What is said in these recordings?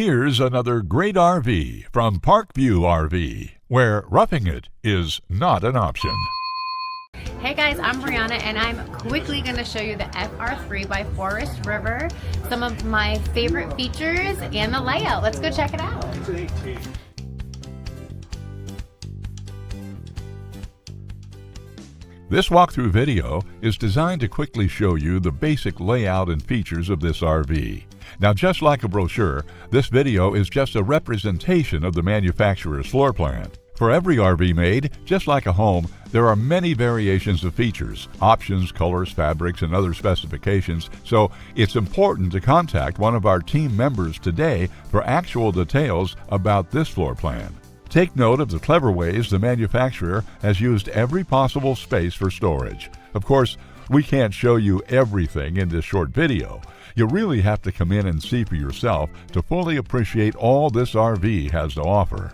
Here's another great RV from Parkview RV, where roughing it is not an option. Hey guys, I'm Brianna and I'm quickly going to show you the FR3 by Forest River, some of my favorite features and the layout. Let's go check it out. This walkthrough video is designed to quickly show you the basic layout and features of this RV. Now, just like a brochure, this video is just a representation of the manufacturer's floor plan. For every RV made, just like a home, there are many variations of features, options, colors, fabrics, and other specifications, so it's important to contact one of our team members today for actual details about this floor plan. Take note of the clever ways the manufacturer has used every possible space for storage. Of course, we can't show you everything in this short video. You really have to come in and see for yourself to fully appreciate all this RV has to offer.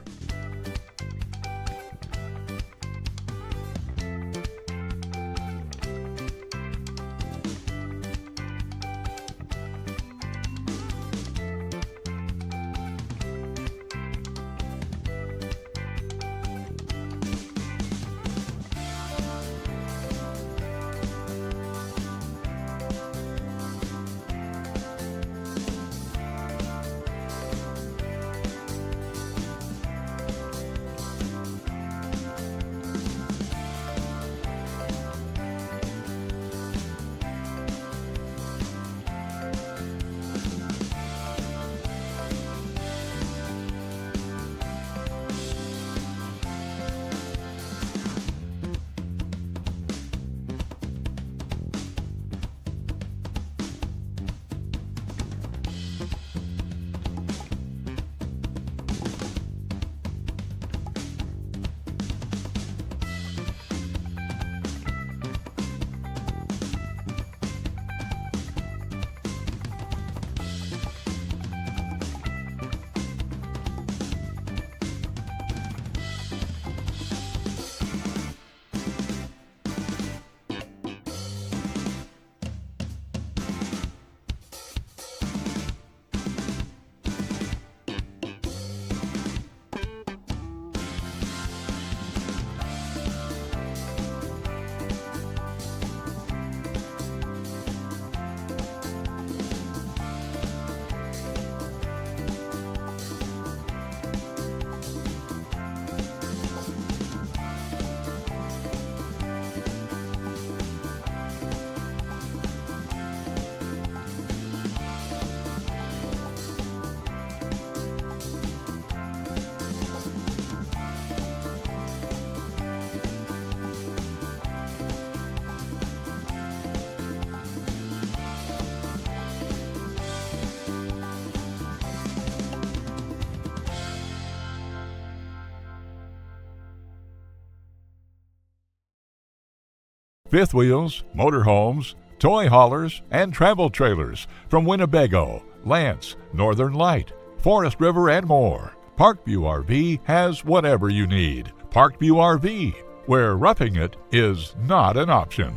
Fifth wheels, motorhomes, toy haulers, and travel trailers from Winnebago, Lance, Northern Light, Forest River, and more. Parkview RV has whatever you need. Parkview RV, where roughing it is not an option.